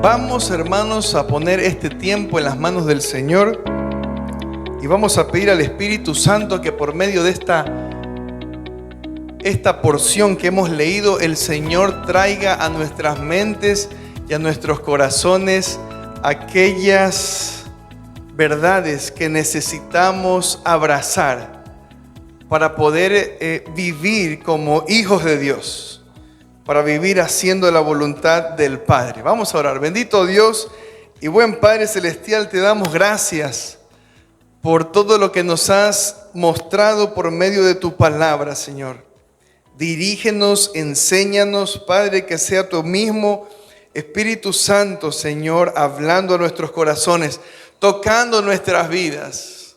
Vamos, hermanos, a poner este tiempo en las manos del Señor y vamos a pedir al Espíritu Santo que por medio de esta porción que hemos leído, el Señor traiga a nuestras mentes y a nuestros corazones aquellas verdades que necesitamos abrazar para poder vivir como hijos de Dios, para vivir haciendo la voluntad del Padre. Vamos a orar. Bendito Dios y buen Padre Celestial, te damos gracias por todo lo que nos has mostrado por medio de tu palabra, Señor. Dirígenos, enséñanos, Padre, que sea tu mismo Espíritu Santo, Señor, hablando a nuestros corazones, tocando nuestras vidas,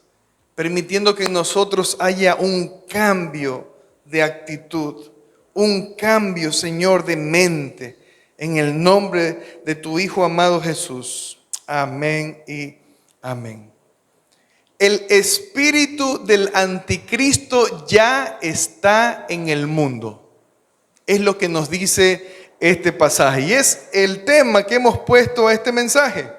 permitiendo que en nosotros haya un cambio de actitud, un cambio, Señor, de mente, en el nombre de tu Hijo amado Jesús. Amén y amén. El espíritu del anticristo ya está en el mundo. Es lo que nos dice este pasaje y es el tema que hemos puesto a este mensaje.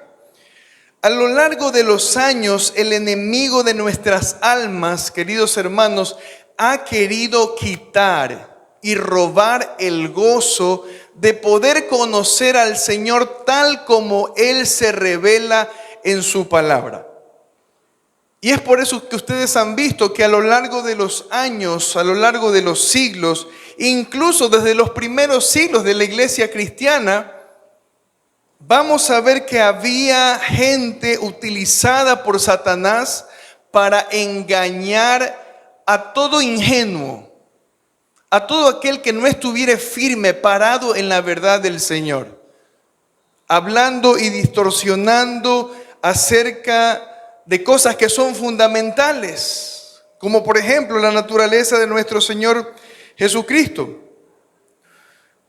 A lo largo de los años, el enemigo de nuestras almas, queridos hermanos, ha querido quitar y robar el gozo de poder conocer al Señor tal como Él se revela en su palabra. Y es por eso que ustedes han visto que a lo largo de los años, a lo largo de los siglos, incluso desde los primeros siglos de la iglesia cristiana, vamos a ver que había gente utilizada por Satanás para engañar a todo ingenuo, a todo aquel que no estuviera firme, parado en la verdad del Señor, hablando y distorsionando acerca de cosas que son fundamentales, como por ejemplo la naturaleza de nuestro Señor Jesucristo.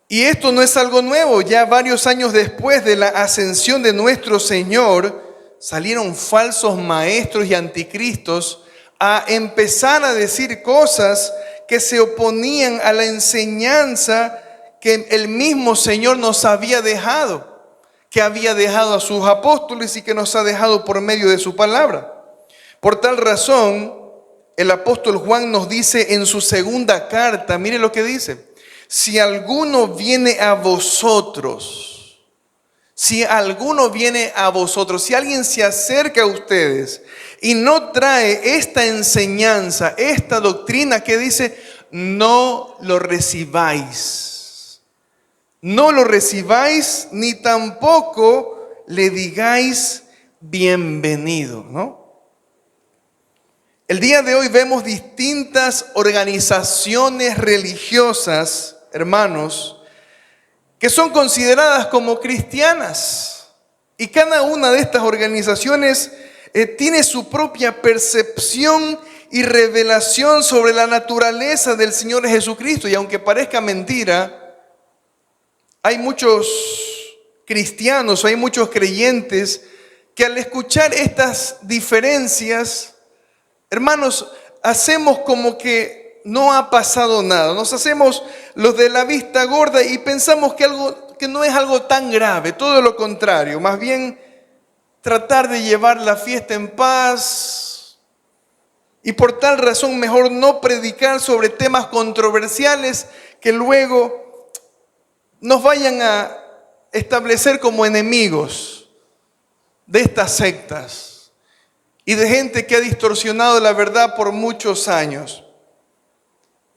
Y esto no es algo nuevo. Ya varios años después de la ascensión de nuestro Señor, salieron falsos maestros y anticristos a empezar a decir cosas que se oponían a la enseñanza que el mismo Señor nos había dejado, que había dejado a sus apóstoles y que nos ha dejado por medio de su palabra. Por tal razón, el apóstol Juan nos dice en su segunda carta, mire lo que dice: si alguno viene a vosotros, si alguien se acerca a ustedes y no trae esta enseñanza, esta doctrina, que dice, no lo recibáis. No lo recibáis ni tampoco le digáis bienvenido, ¿no? El día de hoy vemos distintas organizaciones religiosas, hermanos, que son consideradas como cristianas. Y cada una de estas organizaciones tiene su propia percepción y revelación sobre la naturaleza del Señor Jesucristo. Y aunque parezca mentira, hay muchos cristianos, hay muchos creyentes que al escuchar estas diferencias, hermanos, hacemos como que no ha pasado nada. Nos hacemos los de la vista gorda y pensamos que no es algo tan grave. Todo lo contrario, más bien tratar de llevar la fiesta en paz. Y por tal razón mejor no predicar sobre temas controversiales que luego nos vayan a establecer como enemigos de estas sectas y de gente que ha distorsionado la verdad por muchos años.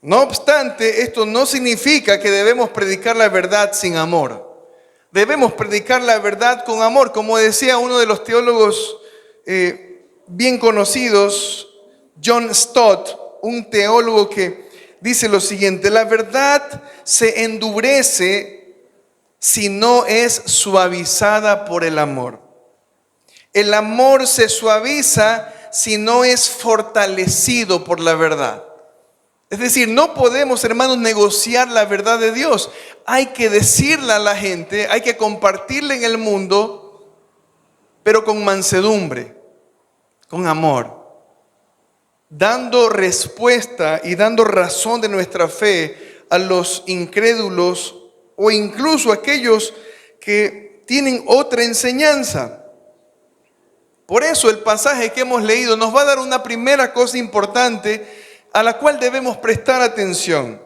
No obstante, esto no significa que debemos predicar la verdad sin amor. Debemos predicar la verdad con amor, como decía uno de los teólogos bien conocidos, John Stott, un teólogo que dice lo siguiente: la verdad se endurece si no es suavizada por el amor. El amor se suaviza si no es fortalecido por la verdad. Es decir, no podemos, hermanos, negociar la verdad de Dios. Hay que decirla a la gente, hay que compartirla en el mundo, pero con mansedumbre, con amor, dando respuesta y dando razón de nuestra fe a los incrédulos o incluso a aquellos que tienen otra enseñanza. Por eso el pasaje que hemos leído nos va a dar una primera cosa importante a la cual debemos prestar atención.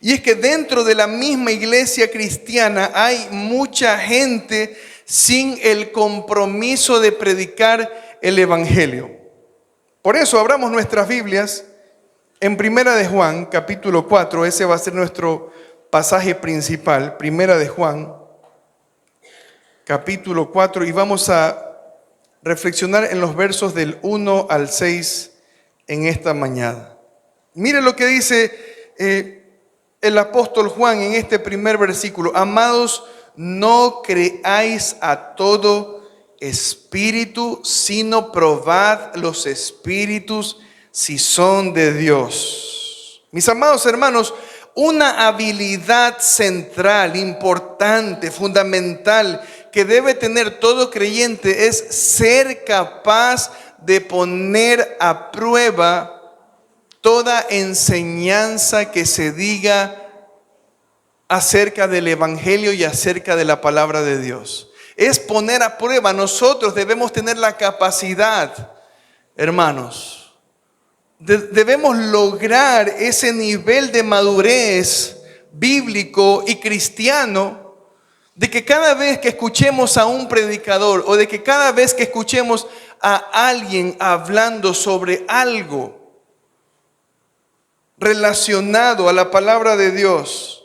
Y es que dentro de la misma iglesia cristiana hay mucha gente sin el compromiso de predicar el evangelio. Por eso abramos nuestras Biblias en Primera de Juan, capítulo 4. Ese va a ser nuestro pasaje principal. Primera de Juan, capítulo 4. Y vamos a reflexionar en los versos del 1 al 6 en esta mañana. Mire lo que dice el apóstol Juan en este primer versículo. Amados, no creáis a todo espíritu, sino probad los espíritus si son de Dios. Mis amados hermanos, una habilidad central, importante, fundamental, que debe tener todo creyente es ser capaz de poner a prueba toda enseñanza que se diga acerca del evangelio y acerca de la palabra de Dios. Es poner a prueba. Nosotros debemos tener la capacidad, hermanos, debemos lograr ese nivel de madurez bíblico y cristiano, de que cada vez que escuchemos a un predicador o de que cada vez que escuchemos a alguien hablando sobre algo relacionado a la palabra de Dios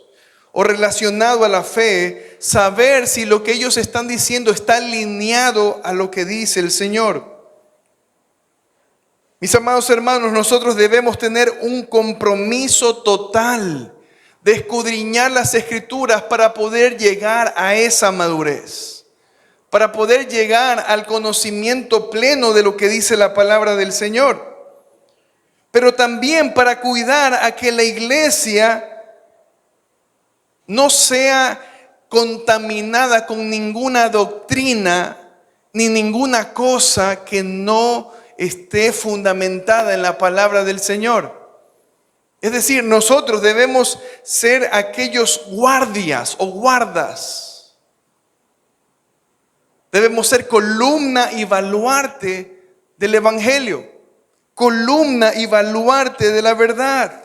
o relacionado a la fe, saber si lo que ellos están diciendo está alineado a lo que dice el Señor. Mis amados hermanos, nosotros debemos tener un compromiso total de escudriñar las Escrituras para poder llegar a esa madurez, para poder llegar al conocimiento pleno de lo que dice la palabra del Señor, pero también para cuidar a que la iglesia no sea contaminada con ninguna doctrina ni ninguna cosa que no esté fundamentada en la palabra del Señor. Es decir, nosotros debemos ser aquellos guardias o guardas. Debemos ser columna y baluarte del evangelio, columna y baluarte de la verdad.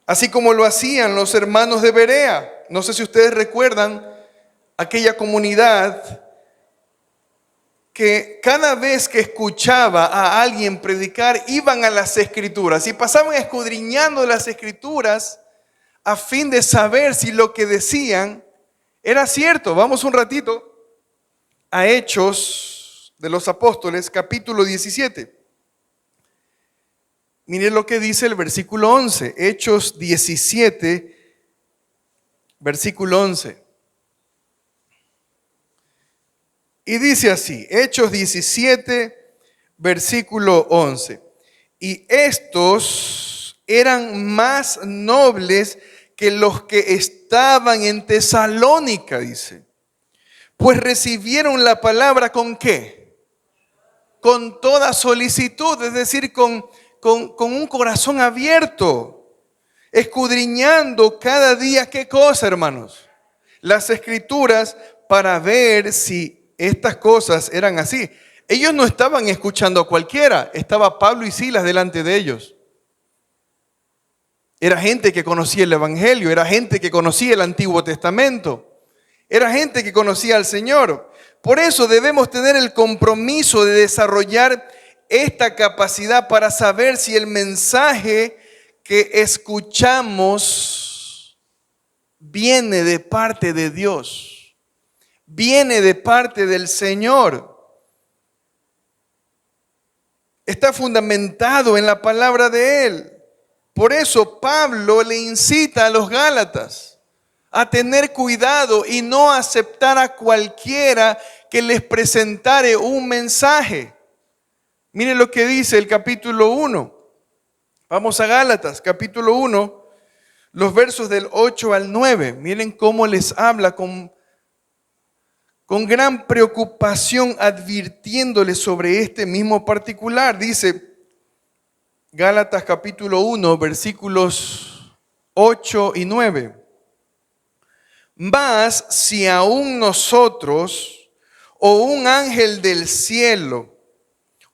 Así como lo hacían los hermanos de Berea. No sé si ustedes recuerdan aquella comunidad que cada vez que escuchaba a alguien predicar, iban a las Escrituras y pasaban escudriñando las Escrituras a fin de saber si lo que decían era cierto. Vamos un ratito a Hechos de los Apóstoles, capítulo 17. Miren lo que dice el versículo 11. Hechos 17, versículo 11. Y dice así, Hechos 17, versículo 11. Y estos eran más nobles que los que estaban en Tesalónica, dice. Pues recibieron la palabra ¿con qué? Con toda solicitud, es decir, con un corazón abierto, escudriñando cada día, ¿qué cosa, hermanos? Las Escrituras, para ver si estas cosas eran así. Ellos no estaban escuchando a cualquiera, estaba Pablo y Silas delante de ellos. Era gente que conocía el evangelio, era gente que conocía el Antiguo Testamento, era gente que conocía al Señor. Por eso debemos tener el compromiso de desarrollar esta capacidad para saber si el mensaje que escuchamos viene de parte de Dios. Viene de parte del Señor. Está fundamentado en la palabra de Él. Por eso Pablo le incita a los Gálatas a tener cuidado y no aceptar a cualquiera que les presentare un mensaje. Miren lo que dice el capítulo 1. Vamos a Gálatas, capítulo 1, los versos del 8 al 9. Miren cómo les habla con gran preocupación, advirtiéndoles sobre este mismo particular. Dice Gálatas capítulo 1, versículos 8 y 9. Mas si aún nosotros o un ángel del cielo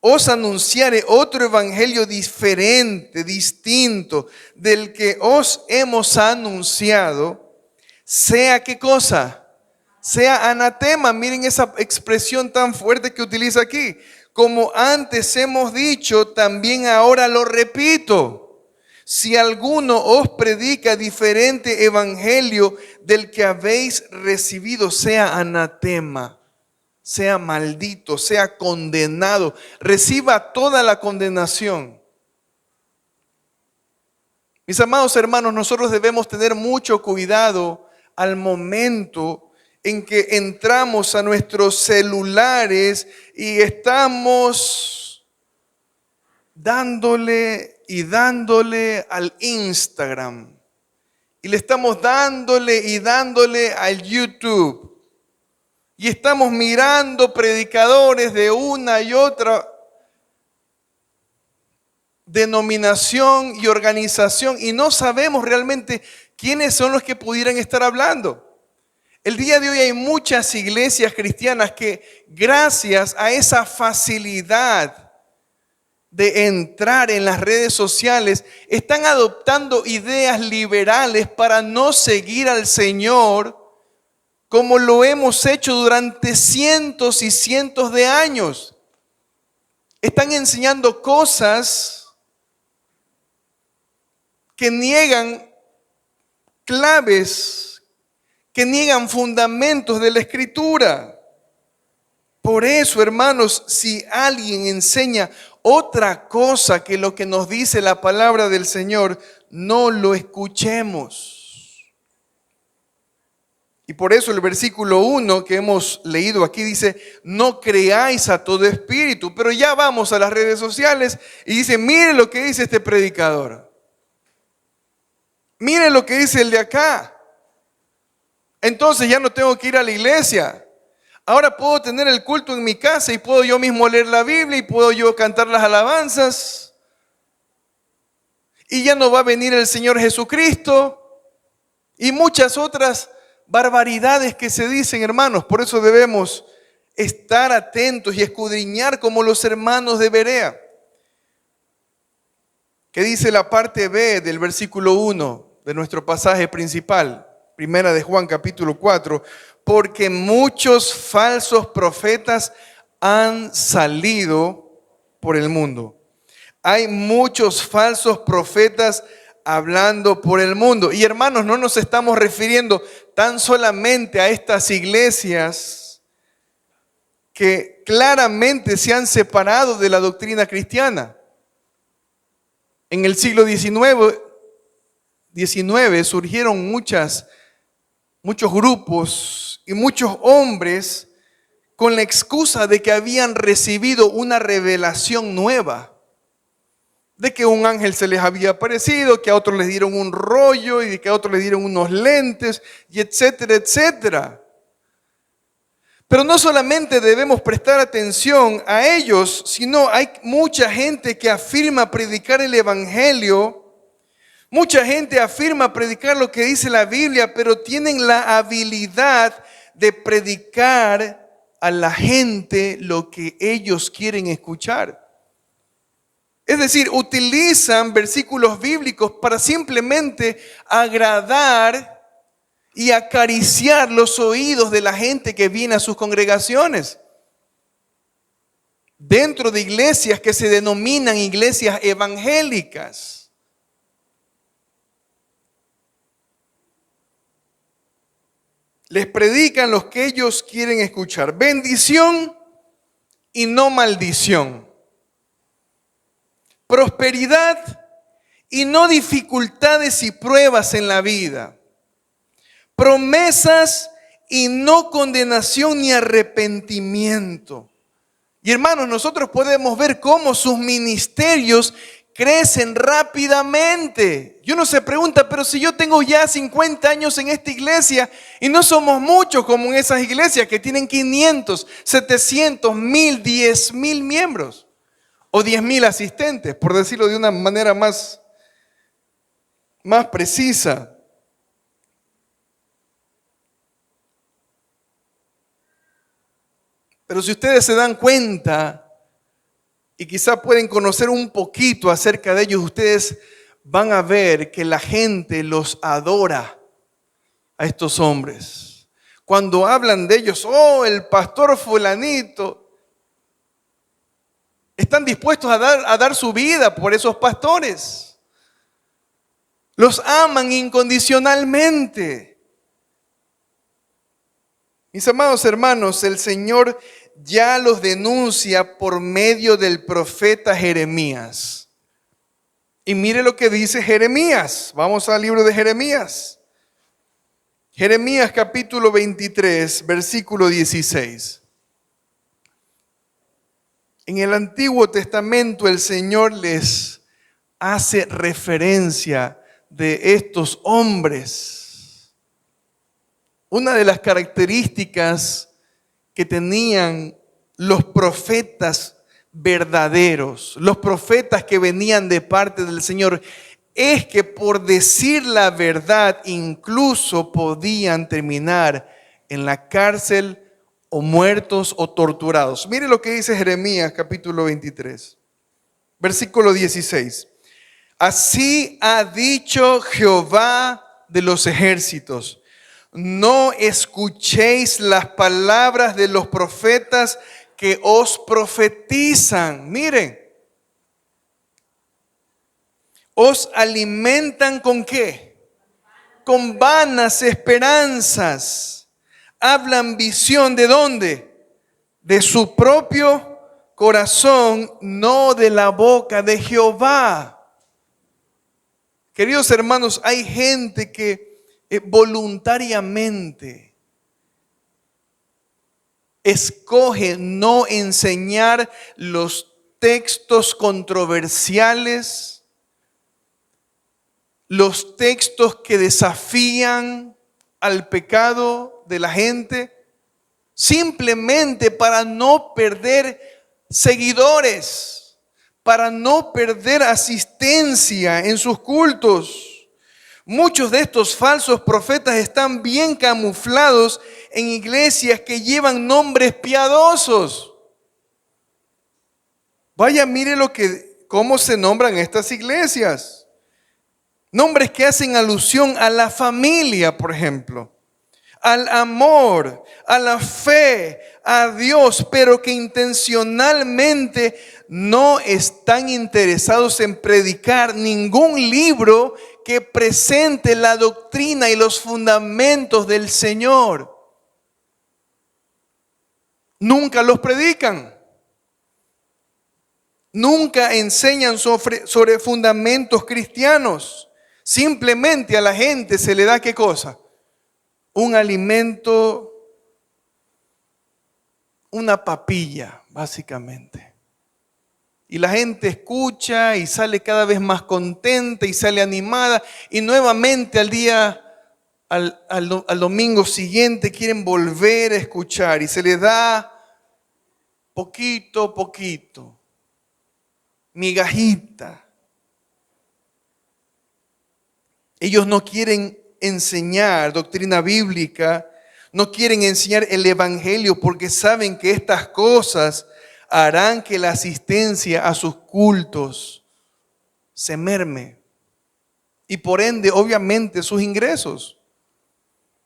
os anunciare otro evangelio diferente, distinto del que os hemos anunciado, sea ¿qué cosa? Sea anatema. Miren esa expresión tan fuerte que utiliza aquí. Como antes hemos dicho, también ahora lo repito. Si alguno os predica diferente evangelio del que habéis recibido, sea anatema, sea maldito, sea condenado, reciba toda la condenación. Mis amados hermanos, nosotros debemos tener mucho cuidado al momento en que entramos a nuestros celulares y estamos dándole y dándole al Instagram. Y le estamos dándole y dándole al YouTube. Y estamos mirando predicadores de una y otra denominación y organización y no sabemos realmente quiénes son los que pudieran estar hablando. El día de hoy hay muchas iglesias cristianas que gracias a esa facilidad de entrar en las redes sociales están adoptando ideas liberales para no seguir al Señor como lo hemos hecho durante cientos y cientos de años. Están enseñando cosas que niegan claves, que niegan fundamentos de la Escritura. Por eso, hermanos, si alguien enseña otra cosa que lo que nos dice la palabra del Señor, no lo escuchemos. Y por eso el versículo 1 que hemos leído aquí dice, no creáis a todo espíritu. Pero ya vamos a las redes sociales y dice, mire lo que dice este predicador. Mire lo que dice el de acá. Entonces ya no tengo que ir a la iglesia. Ahora puedo tener el culto en mi casa y puedo yo mismo leer la Biblia y puedo yo cantar las alabanzas. Y ya no va a venir el Señor Jesucristo. Y muchas otras barbaridades que se dicen, hermanos. Por eso debemos estar atentos y escudriñar como los hermanos de Berea. ¿Qué dice la parte B del versículo 1 de nuestro pasaje principal? Primera de Juan capítulo 4. Porque muchos falsos profetas han salido por el mundo. Hay muchos falsos profetas hablando por el mundo. Y hermanos, no nos estamos refiriendo tan solamente a estas iglesias que claramente se han separado de la doctrina cristiana. En el siglo XIX surgieron muchos grupos y muchos hombres con la excusa de que habían recibido una revelación nueva. De que un ángel se les había aparecido, que a otros les dieron un rollo y de que a otros les dieron unos lentes y etcétera, etcétera. Pero no solamente debemos prestar atención a ellos, sino hay mucha gente que afirma predicar el evangelio. Mucha gente afirma predicar lo que dice la Biblia, pero tienen la habilidad de predicar a la gente lo que ellos quieren escuchar. Es decir, utilizan versículos bíblicos para simplemente agradar y acariciar los oídos de la gente que viene a sus congregaciones. Dentro de iglesias que se denominan iglesias evangélicas. Les predican los que ellos quieren escuchar. Bendición y no maldición. Prosperidad y no dificultades y pruebas en la vida. Promesas y no condenación ni arrepentimiento. Y hermanos, nosotros podemos ver cómo sus ministerios crecen rápidamente. Y uno se pregunta, pero si yo tengo ya 50 años en esta iglesia y no somos muchos como en esas iglesias que tienen 500, 700, 1000, 10,000 miembros. O 10,000 asistentes, por decirlo de una manera más precisa. Pero si ustedes se dan cuenta y quizá pueden conocer un poquito acerca de ellos, ustedes van a ver que la gente los adora a estos hombres. Cuando hablan de ellos, oh, el pastor fulanito, están dispuestos a dar su vida por esos pastores. Los aman incondicionalmente. Mis amados hermanos, el Señor ya los denuncia por medio del profeta Jeremías. Y mire lo que dice Jeremías. Vamos al libro de Jeremías. Jeremías capítulo 23, versículo 16. En el Antiguo Testamento el Señor les hace referencia de estos hombres. Una de las características que tenían los profetas verdaderos, los profetas que venían de parte del Señor, es que por decir la verdad incluso podían terminar en la cárcel o muertos o torturados. Mire lo que dice Jeremías capítulo 23, versículo 16. Así ha dicho Jehová de los ejércitos: no escuchéis las palabras de los profetas que os profetizan. Miren, os alimentan ¿con qué? Con vanas esperanzas. Hablan visión ¿de dónde? De su propio corazón, no de la boca de Jehová. Queridos hermanos, hay gente que voluntariamente escoge no enseñar los textos controversiales, los textos que desafían al pecado de la gente, simplemente para no perder seguidores, para no perder asistencia en sus cultos. Muchos de estos falsos profetas están bien camuflados en iglesias que llevan nombres piadosos. Vaya, mire cómo se nombran estas iglesias. Nombres que hacen alusión a la familia, por ejemplo, al amor, a la fe, a Dios, pero que intencionalmente no están interesados en predicar ningún libro que presente la doctrina y los fundamentos del Señor. Nunca los predican. Nunca enseñan sobre fundamentos cristianos. Simplemente a la gente se le da ¿qué cosa? Un alimento, una papilla, básicamente. Y la gente escucha y sale cada vez más contenta y sale animada. Y nuevamente al domingo siguiente quieren volver a escuchar. Y se les da poquito a poquito, migajita. Ellos no quieren enseñar doctrina bíblica, no quieren enseñar el evangelio porque saben que estas cosas harán que la asistencia a sus cultos se merme y por ende obviamente sus ingresos.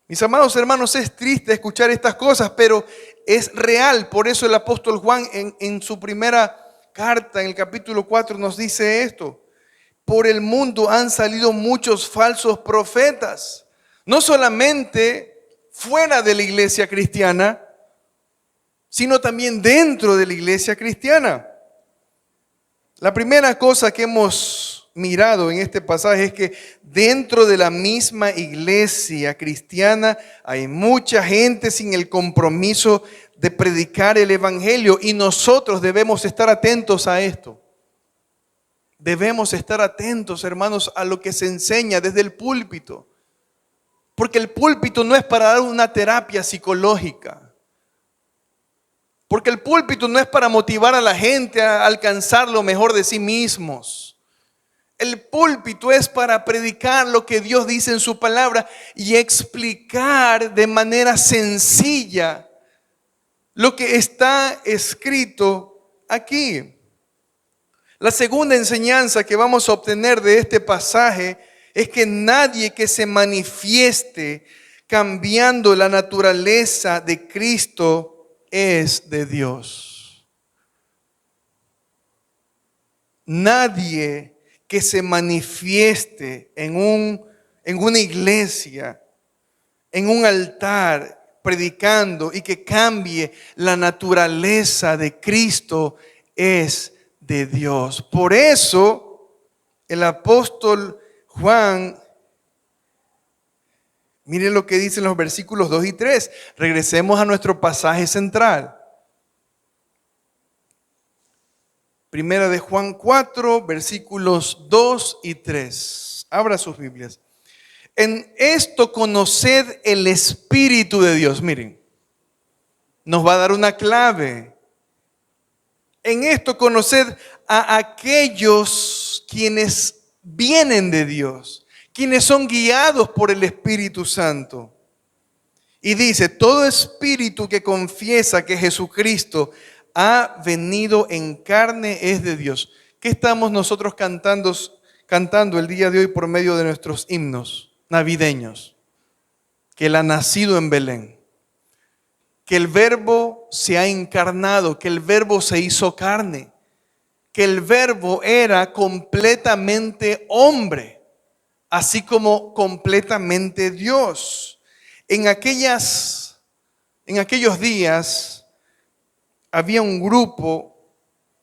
Mis amados hermanos, es triste escuchar estas cosas, pero es real. Por eso el apóstol Juan en su primera carta, en el capítulo 4, nos dice esto: por el mundo han salido muchos falsos profetas, no solamente fuera de la iglesia cristiana, sino también dentro de la iglesia cristiana. La primera cosa que hemos mirado en este pasaje es que dentro de la misma iglesia cristiana hay mucha gente sin el compromiso de predicar el evangelio, y nosotros debemos estar atentos a esto. Debemos estar atentos, hermanos, a lo que se enseña desde el púlpito, porque el púlpito no es para dar una terapia psicológica. Porque el púlpito no es para motivar a la gente a alcanzar lo mejor de sí mismos. El púlpito es para predicar lo que Dios dice en su palabra y explicar de manera sencilla lo que está escrito aquí. La segunda enseñanza que vamos a obtener de este pasaje es que nadie que se manifieste cambiando la naturaleza de Cristo es de Dios. Nadie que se manifieste en una iglesia, en un altar, predicando y que cambie la naturaleza de Cristo es de Dios. Por eso el apóstol Juan, miren lo que dicen los versículos 2 y 3. Regresemos a nuestro pasaje central. Primera de Juan 4, versículos 2 y 3. Abra sus Biblias. En esto conoced el Espíritu de Dios. Miren, nos va a dar una clave. En esto conoced a aquellos quienes vienen de Dios, quienes son guiados por el Espíritu Santo. Y dice, todo espíritu que confiesa que Jesucristo ha venido en carne es de Dios. ¿Qué estamos nosotros cantando el día de hoy por medio de nuestros himnos navideños? Que Él ha nacido en Belén, que el Verbo se ha encarnado, que el Verbo se hizo carne, que el Verbo era completamente hombre, así como completamente Dios. En aquellos días había un grupo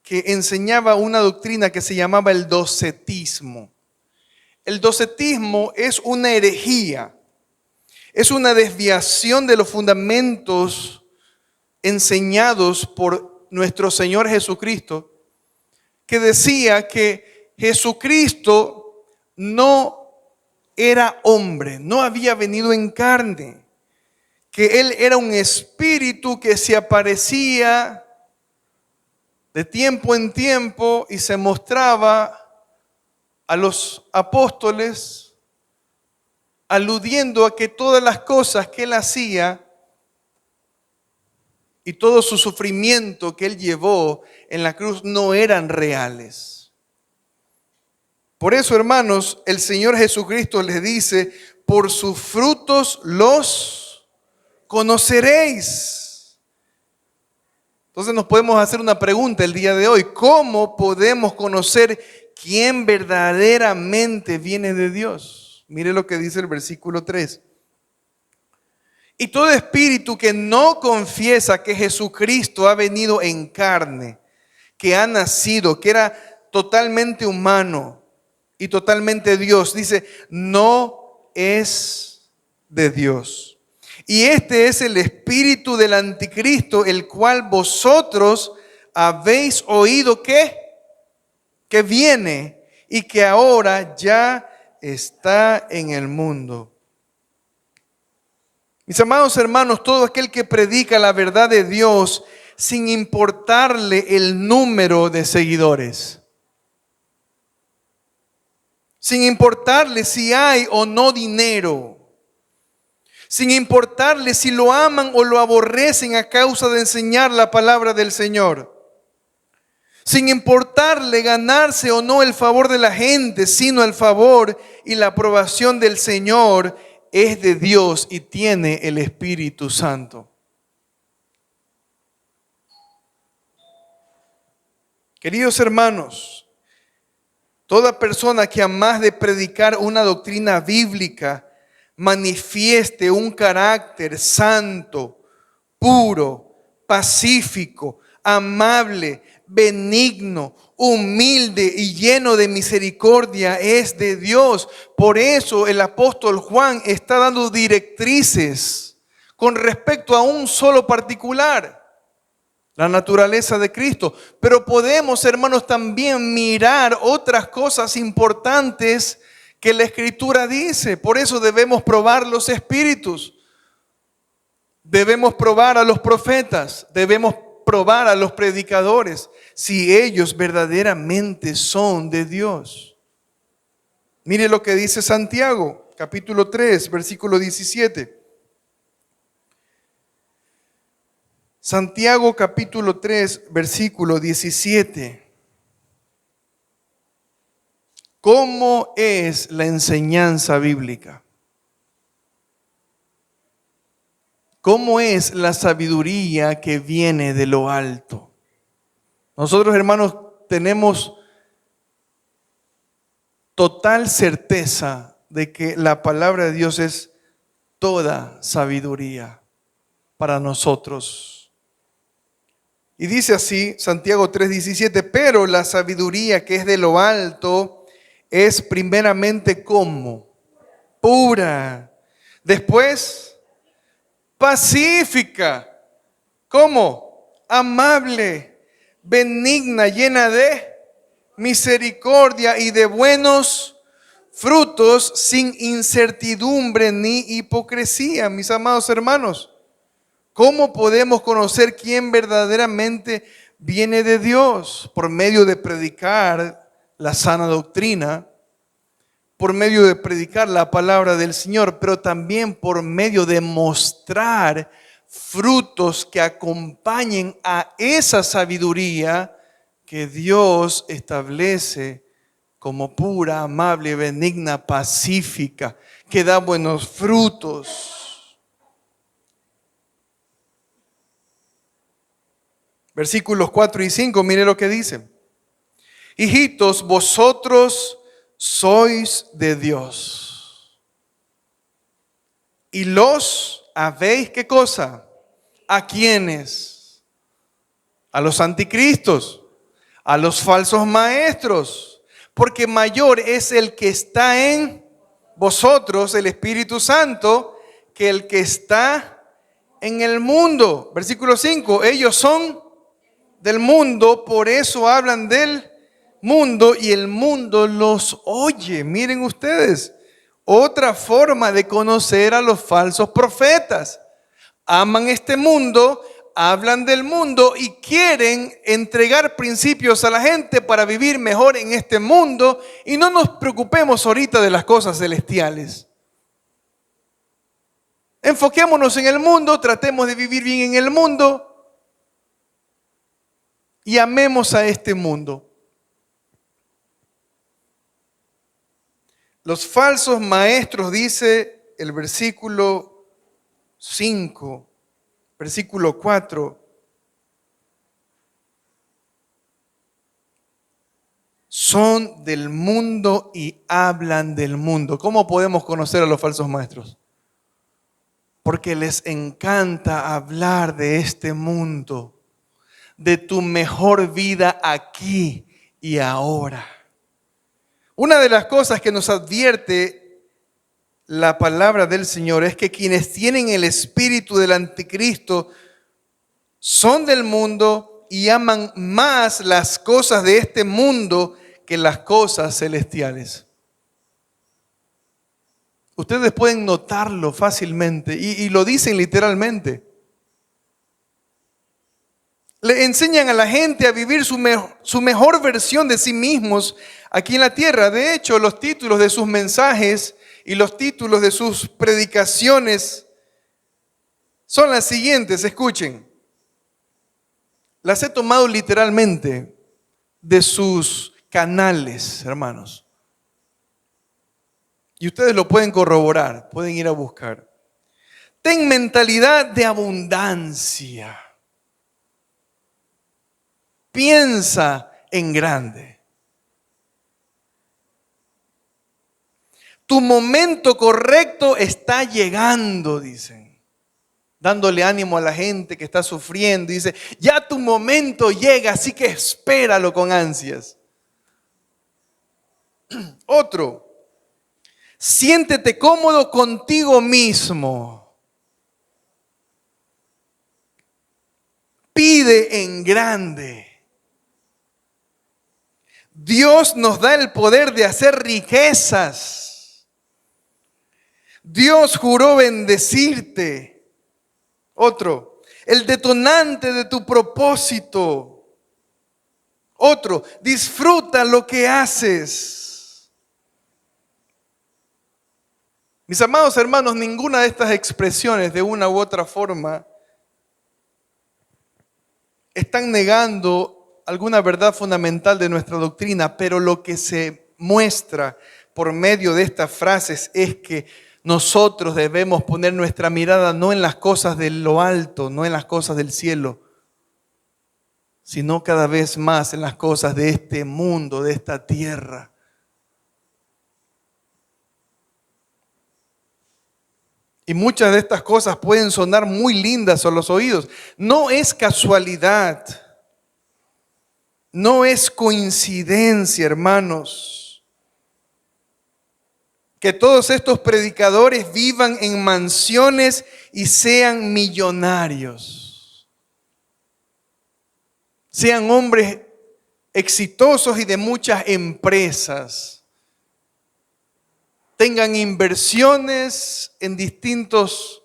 que enseñaba una doctrina que se llamaba el docetismo. El docetismo es una herejía, es una desviación de los fundamentos enseñados por nuestro Señor Jesucristo, que decía que Jesucristo no era hombre, no había venido en carne, que Él era un espíritu que se aparecía de tiempo en tiempo y se mostraba a los apóstoles, aludiendo a que todas las cosas que Él hacía y todo su sufrimiento que Él llevó en la cruz no eran reales. Por eso, hermanos, el Señor Jesucristo les dice, por sus frutos los conoceréis. Entonces nos podemos hacer una pregunta el día de hoy. ¿Cómo podemos conocer quién verdaderamente viene de Dios? Mire lo que dice el versículo 3. Y todo espíritu que no confiesa que Jesucristo ha venido en carne, que ha nacido, que era totalmente humano y totalmente Dios, dice, no es de Dios. Y este es el espíritu del anticristo, el cual vosotros habéis oído que viene y que ahora ya está en el mundo. Mis amados hermanos, todo aquel que predica la verdad de Dios sin importarle el número de seguidores, sin importarle si hay o no dinero, sin importarle si lo aman o lo aborrecen a causa de enseñar la palabra del Señor, sin importarle ganarse o no el favor de la gente, sino el favor y la aprobación del Señor, es de Dios y tiene el Espíritu Santo. Queridos hermanos, toda persona que a más de predicar una doctrina bíblica manifieste un carácter santo, puro, pacífico, amable, benigno, humilde y lleno de misericordia es de Dios. Por eso el apóstol Juan está dando directrices con respecto a un solo particular, la naturaleza de Cristo. Pero podemos, hermanos, también mirar otras cosas importantes que la Escritura dice. Por eso debemos probar los espíritus, debemos probar a los profetas, debemos probar a los predicadores si ellos verdaderamente son de Dios. Mire lo que dice Santiago, capítulo 3, versículo 17. Santiago capítulo 3, versículo 17. ¿Cómo es la enseñanza bíblica? ¿Cómo es la sabiduría que viene de lo alto? Nosotros, hermanos, tenemos total certeza de que la palabra de Dios es toda sabiduría para nosotros. Y dice así, Santiago 3:17, pero la sabiduría que es de lo alto es primeramente como pura, después pacífica, como amable, benigna, llena de misericordia y de buenos frutos, sin incertidumbre ni hipocresía. Mis amados hermanos, ¿cómo podemos conocer quién verdaderamente viene de Dios? Por medio de predicar la sana doctrina, por medio de predicar la palabra del Señor, pero también por medio de mostrar frutos que acompañen a esa sabiduría que Dios establece como pura, amable, benigna, pacífica, que da buenos frutos. Versículos 4 y 5, mire lo que dice. Hijitos, vosotros sois de Dios. Y los habéis, ¿qué cosa? ¿A quiénes? A los anticristos, a los falsos maestros, porque mayor es el que está en vosotros, el Espíritu Santo, que el que está en el mundo. Versículo 5, ellos son del mundo, por eso hablan del mundo y el mundo los oye. Miren ustedes, otra forma de conocer a los falsos profetas. Aman este mundo, hablan del mundo y quieren entregar principios a la gente para vivir mejor en este mundo y no nos preocupemos ahorita de las cosas celestiales. Enfoquémonos en el mundo, tratemos de vivir bien en el mundo y amemos a este mundo. Los falsos maestros, dice el versículo 5, versículo 4, son del mundo y hablan del mundo. ¿Cómo podemos conocer a los falsos maestros? Porque les encanta hablar de este mundo, de tu mejor vida aquí y ahora. Una de las cosas que nos advierte la palabra del Señor es que quienes tienen el espíritu del anticristo son del mundo y aman más las cosas de este mundo que las cosas celestiales. Ustedes pueden notarlo fácilmente y lo dicen literalmente. Le enseñan a la gente a vivir su mejor versión de sí mismos aquí en la tierra. De hecho, los títulos de sus mensajes y los títulos de sus predicaciones son las siguientes. Escuchen. Las he tomado literalmente de sus canales, hermanos. Y ustedes lo pueden corroborar, pueden ir a buscar. Ten mentalidad de abundancia. Piensa en grande. Tu momento correcto está llegando, dicen. Dándole ánimo a la gente que está sufriendo. Dice, ya tu momento llega, así que espéralo con ansias. Otro, siéntete cómodo contigo mismo. Pide en grande. Dios nos da el poder de hacer riquezas. Dios juró bendecirte. Otro, el detonante de tu propósito. Otro, disfruta lo que haces. Mis amados hermanos, ninguna de estas expresiones de una u otra forma están negando alguna verdad fundamental de nuestra doctrina, pero lo que se muestra por medio de estas frases es que nosotros debemos poner nuestra mirada no en las cosas de lo alto, no en las cosas del cielo, sino cada vez más en las cosas de este mundo, de esta tierra. Y muchas de estas cosas pueden sonar muy lindas a los oídos. No es casualidad, no es coincidencia, hermanos, que todos estos predicadores vivan en mansiones y sean millonarios. Sean hombres exitosos y de muchas empresas. Tengan inversiones en distintos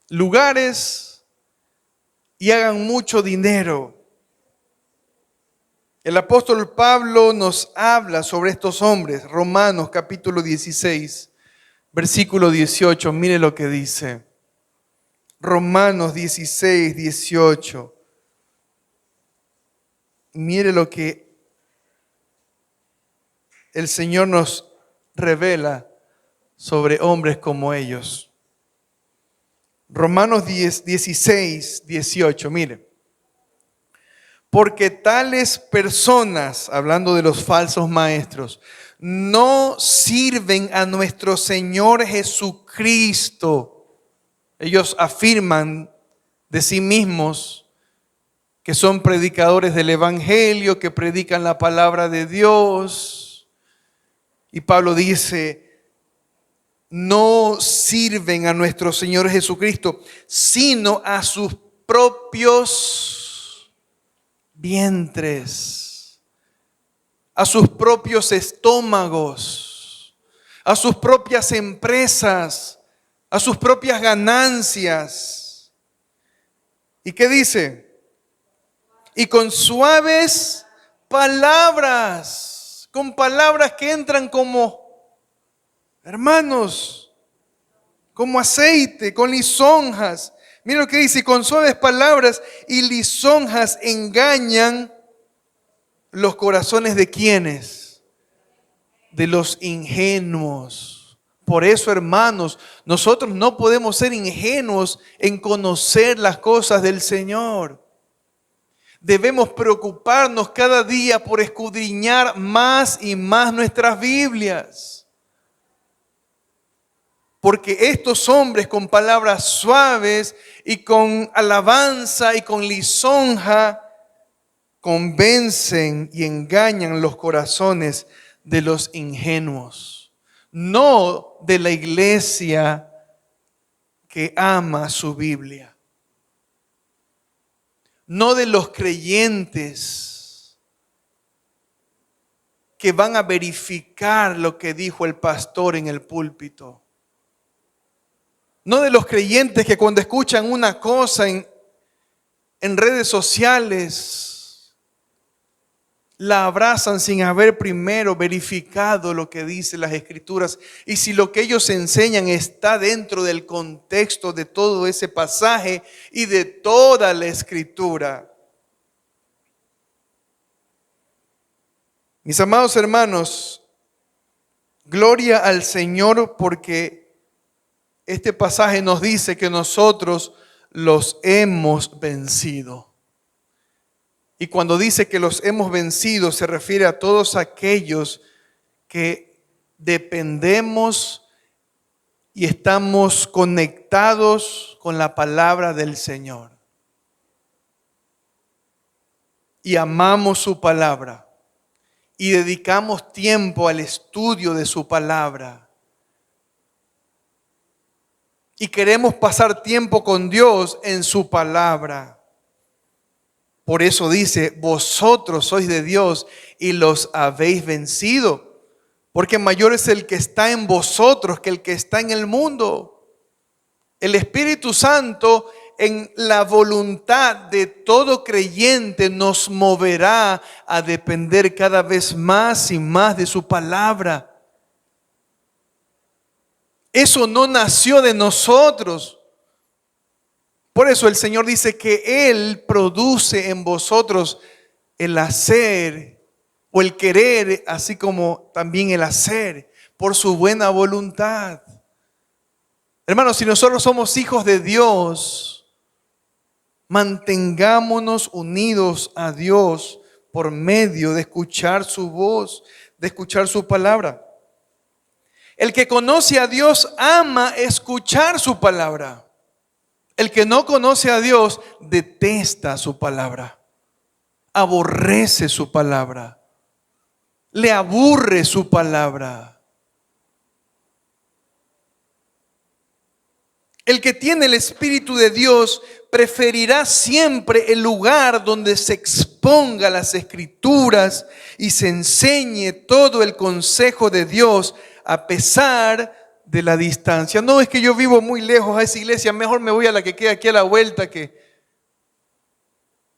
lugares y hagan mucho dinero. El apóstol Pablo nos habla sobre estos hombres. Romanos capítulo 16, versículo 18. Mire lo que dice. Romanos 16, 18. Mire lo que el Señor nos revela sobre hombres como ellos. Romanos 16, 18, mire. Porque tales personas, hablando de los falsos maestros, no sirven a nuestro Señor Jesucristo. Ellos afirman de sí mismos que son predicadores del Evangelio, que predican la palabra de Dios. Y Pablo dice, no sirven a nuestro Señor Jesucristo, sino a sus propios vientres, a sus propios estómagos, a sus propias empresas, a sus propias ganancias. ¿Y qué dice? Y con suaves palabras, con palabras que entran como, hermanos, como aceite, con lisonjas. Mira lo que dice, con suaves palabras y lisonjas engañan los corazones de quienes, de los ingenuos. Por eso, hermanos, nosotros no podemos ser ingenuos en conocer las cosas del Señor. Debemos preocuparnos cada día por escudriñar más y más nuestras Biblias. Porque estos hombres con palabras suaves y con alabanza y con lisonja convencen y engañan los corazones de los ingenuos, no de la iglesia que ama su Biblia. No de los creyentes que van a verificar lo que dijo el pastor en el púlpito. No de los creyentes que cuando escuchan una cosa en redes sociales la abrazan sin haber primero verificado lo que dicen las Escrituras y si lo que ellos enseñan está dentro del contexto de todo ese pasaje y de toda la Escritura. Mis amados hermanos, gloria al Señor porque este pasaje nos dice que nosotros los hemos vencido. Y cuando dice que los hemos vencido, se refiere a todos aquellos que dependemos y estamos conectados con la palabra del Señor. Y amamos su palabra. Y dedicamos tiempo al estudio de su palabra. Y queremos pasar tiempo con Dios en su palabra. Por eso dice, vosotros sois de Dios y los habéis vencido. Porque mayor es el que está en vosotros que el que está en el mundo. El Espíritu Santo en la voluntad de todo creyente nos moverá a depender cada vez más y más de su palabra. Eso no nació de nosotros. Por eso el Señor dice que Él produce en vosotros el hacer o el querer, así como también el hacer, por su buena voluntad. Hermanos, si nosotros somos hijos de Dios, mantengámonos unidos a Dios por medio de escuchar su voz, de escuchar su palabra. El que conoce a Dios ama escuchar su palabra. El que no conoce a Dios detesta su palabra, aborrece su palabra, le aburre su palabra. El que tiene el Espíritu de Dios preferirá siempre el lugar donde se exponga las Escrituras y se enseñe todo el consejo de Dios a pesar de la distancia. No, es que yo vivo muy lejos a esa iglesia, mejor me voy a la que queda aquí a la vuelta, que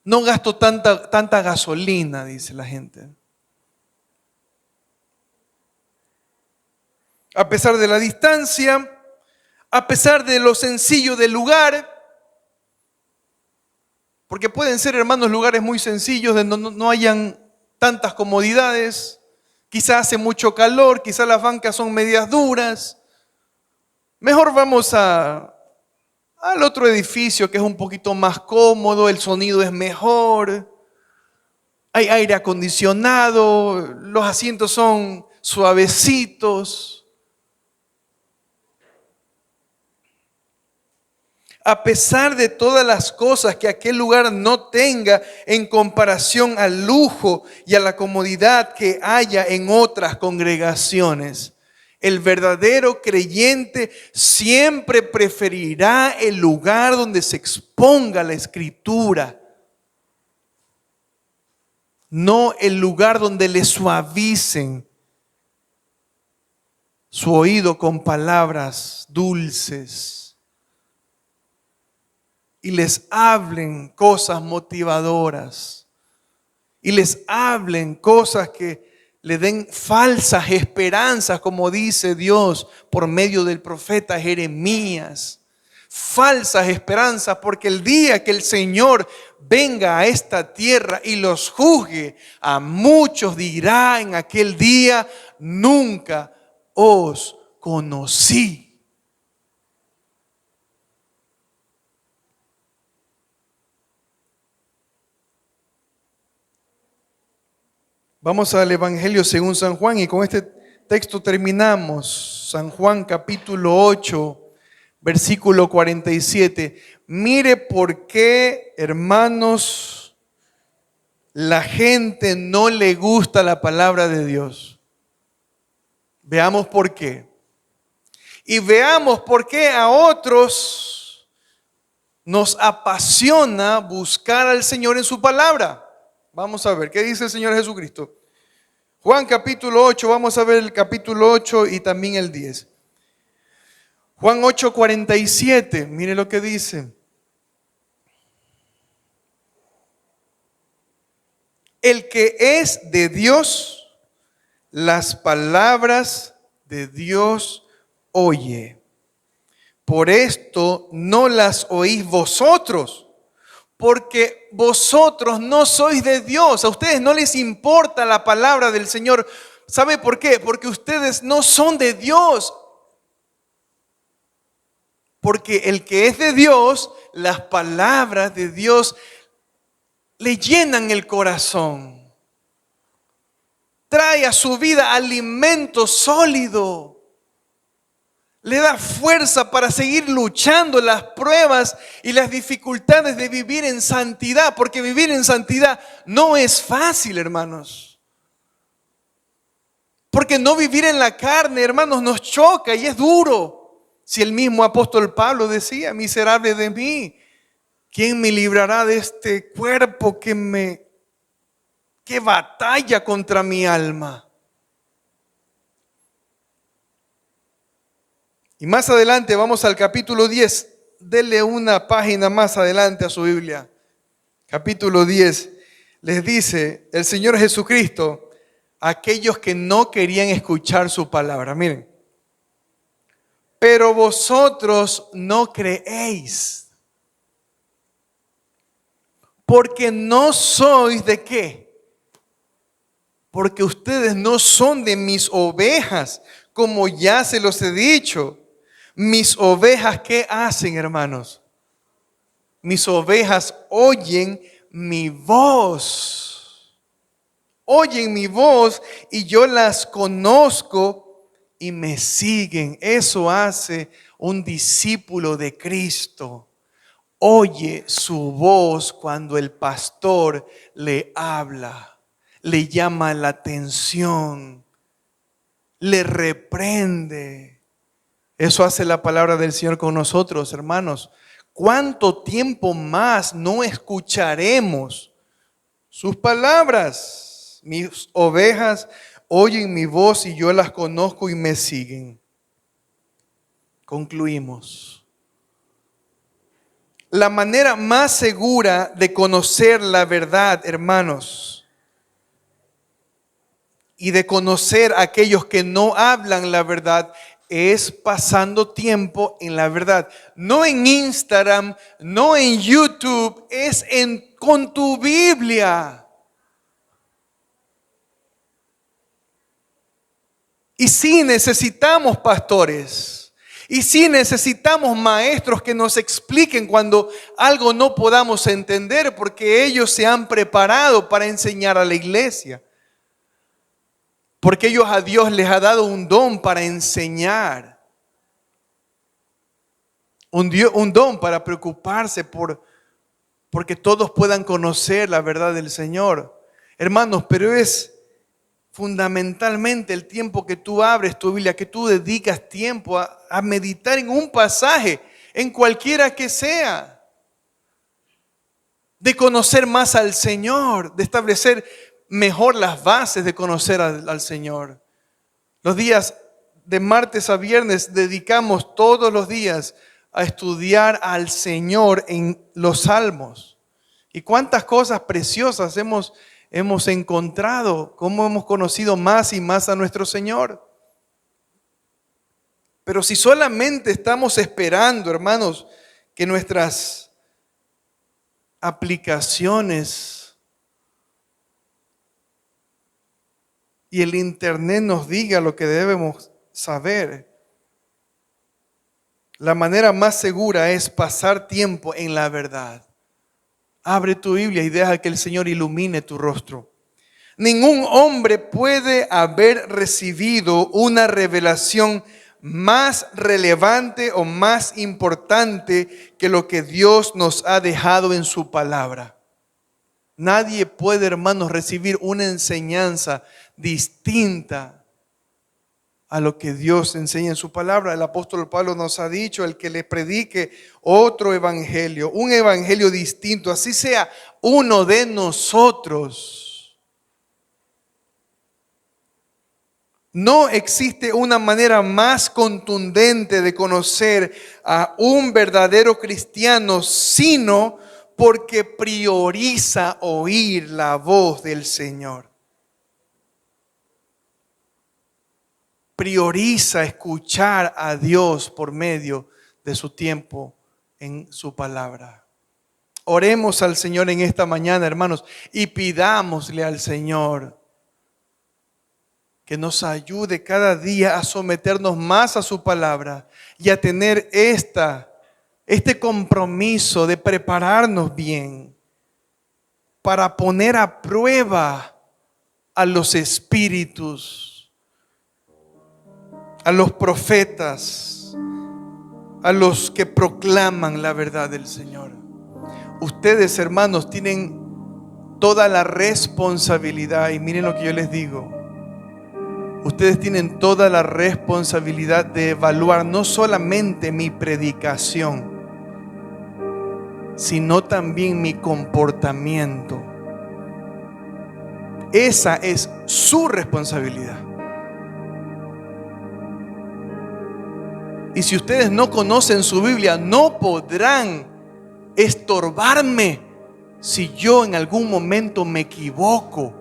no gasto tanta gasolina, dice la gente. A pesar de la distancia, a pesar de lo sencillo del lugar, porque pueden ser, hermanos, lugares muy sencillos donde no hayan tantas comodidades, quizás hace mucho calor, quizás las bancas son medias duras. Mejor vamos al otro edificio que es un poquito más cómodo, el sonido es mejor, hay aire acondicionado, los asientos son suavecitos. A pesar de todas las cosas que aquel lugar no tenga en comparación al lujo y a la comodidad que haya en otras congregaciones, el verdadero creyente siempre preferirá el lugar donde se exponga la Escritura, no el lugar donde le suavicen su oído con palabras dulces y les hablen cosas motivadoras y les hablen cosas que le den falsas esperanzas, como dice Dios por medio del profeta Jeremías. Falsas esperanzas, porque el día que el Señor venga a esta tierra y los juzgue, a muchos dirá en aquel día: nunca os conocí. Vamos al Evangelio según San Juan y con este texto terminamos. San Juan capítulo 8, versículo 47. Mire por qué, hermanos, la gente no le gusta la palabra de Dios. Veamos por qué. Y veamos por qué a otros nos apasiona buscar al Señor en su palabra. Vamos a ver, ¿qué dice el Señor Jesucristo? Juan capítulo 8, vamos a ver el capítulo 8 y también el 10. Juan 8, 47, mire lo que dice. El que es de Dios, las palabras de Dios oye. Por esto no las oís vosotros, porque vosotros no sois de Dios. A ustedes no les importa la palabra del Señor. ¿Sabe por qué? Porque ustedes no son de Dios. Porque el que es de Dios, las palabras de Dios le llenan el corazón. Trae a su vida alimento sólido. Le da fuerza para seguir luchando las pruebas y las dificultades de vivir en santidad, porque vivir en santidad no es fácil, hermanos. Porque no vivir en la carne, hermanos, nos choca y es duro. Si el mismo apóstol Pablo decía: miserable de mí, ¿quién me librará de este cuerpo que batalla contra mi alma? Y más adelante vamos al capítulo 10. Dele una página más adelante a su Biblia. Capítulo 10. Les dice el Señor Jesucristo a aquellos que no querían escuchar su palabra. Miren. Pero vosotros no creéis. Porque no sois de qué. Porque ustedes no son de mis ovejas, como ya se los he dicho. Mis ovejas, ¿qué hacen, hermanos? Mis ovejas oyen mi voz. Oyen mi voz y yo las conozco y me siguen. Eso hace un discípulo de Cristo. Oye su voz cuando el pastor le habla, le llama la atención, le reprende. Eso hace la palabra del Señor con nosotros, hermanos. ¿Cuánto tiempo más no escucharemos sus palabras? Mis ovejas oyen mi voz y yo las conozco y me siguen. Concluimos. La manera más segura de conocer la verdad, hermanos, y de conocer a aquellos que no hablan la verdad, es pasando tiempo en la verdad. No en Instagram, no en YouTube, es con tu Biblia. Y sí necesitamos pastores. Y sí necesitamos maestros que nos expliquen cuando algo no podamos entender, porque ellos se han preparado para enseñar a la iglesia. Porque ellos a Dios les ha dado un don para enseñar. Un don para preocuparse porque todos puedan conocer la verdad del Señor. Hermanos, pero es fundamentalmente el tiempo que tú abres tu Biblia, que tú dedicas tiempo a meditar en un pasaje, en cualquiera que sea, de conocer más al Señor, de establecer mejor las bases de conocer al Señor. Los días de martes a viernes dedicamos todos los días a estudiar al Señor en los salmos. Y cuántas cosas preciosas hemos encontrado, cómo hemos conocido más y más a nuestro Señor. Pero si solamente estamos esperando, hermanos, que nuestras aplicaciones y el internet nos diga lo que debemos saber, la manera más segura es pasar tiempo en la verdad. Abre tu Biblia y deja que el Señor ilumine tu rostro. Ningún hombre puede haber recibido una revelación más relevante o más importante que lo que Dios nos ha dejado en su palabra. Nadie puede, hermanos, recibir una enseñanza distinta a lo que Dios enseña en su palabra. El apóstol Pablo nos ha dicho: el que le predique otro evangelio, un evangelio distinto, así sea uno de nosotros. No existe una manera más contundente de conocer a un verdadero cristiano, sino porque prioriza oír la voz del Señor. Prioriza escuchar a Dios por medio de su tiempo en su palabra. Oremos al Señor en esta mañana, hermanos, y pidámosle al Señor que nos ayude cada día a someternos más a su palabra y a tener este compromiso de prepararnos bien para poner a prueba a los espíritus, a los profetas, a los que proclaman la verdad del Señor. Ustedes, hermanos, tienen toda la responsabilidad, y miren lo que yo les digo. Ustedes tienen toda la responsabilidad de evaluar no solamente mi predicación, sino también mi comportamiento. Esa es su responsabilidad. Y si ustedes no conocen su Biblia, no podrán estorbarme si yo en algún momento me equivoco.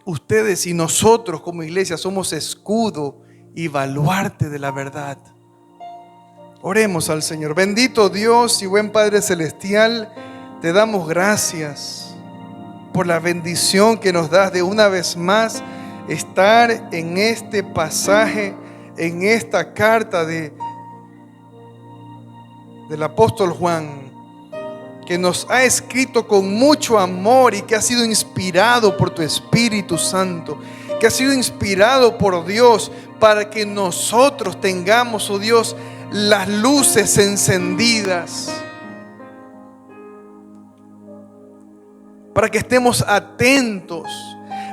Ustedes y nosotros como iglesia somos escudo y baluarte de la verdad. Oremos al Señor. Bendito Dios y buen Padre Celestial, te damos gracias por la bendición que nos das de una vez más estar en este pasaje, en esta carta del apóstol Juan, que nos ha escrito con mucho amor y que ha sido inspirado por tu Espíritu Santo, que ha sido inspirado por Dios para que nosotros tengamos, oh Dios, las luces encendidas, para que estemos atentos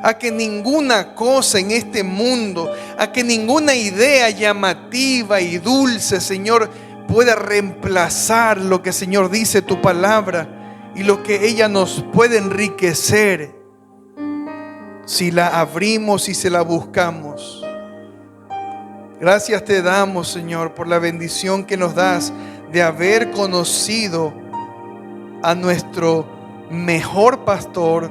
a que ninguna cosa en este mundo, a que ninguna idea llamativa y dulce, Señor, pueda reemplazar lo que, Señor, dice tu palabra y lo que ella nos puede enriquecer si la abrimos y se la buscamos. Gracias te damos, Señor, por la bendición que nos das de haber conocido a nuestro mejor pastor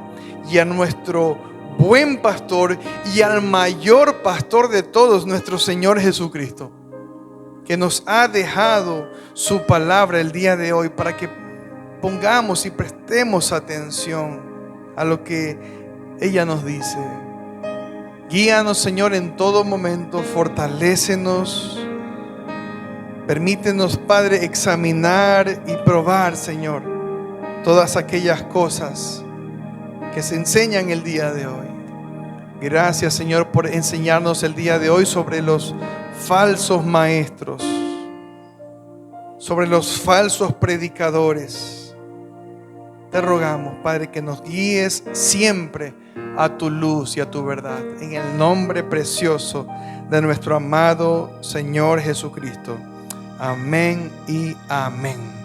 y a nuestro buen pastor y al mayor pastor de todos, nuestro Señor Jesucristo, que nos ha dejado su palabra el día de hoy para que pongamos y prestemos atención a lo que ella nos dice. Guíanos, Señor, en todo momento, fortalécenos. Permítenos, Padre, examinar y probar, Señor, todas aquellas cosas que se enseñan el día de hoy. Gracias, Señor, por enseñarnos el día de hoy sobre los falsos maestros, sobre los falsos predicadores. Te rogamos, Padre, que nos guíes siempre a tu luz y a tu verdad, en el nombre precioso de nuestro amado Señor Jesucristo. Amén y amén.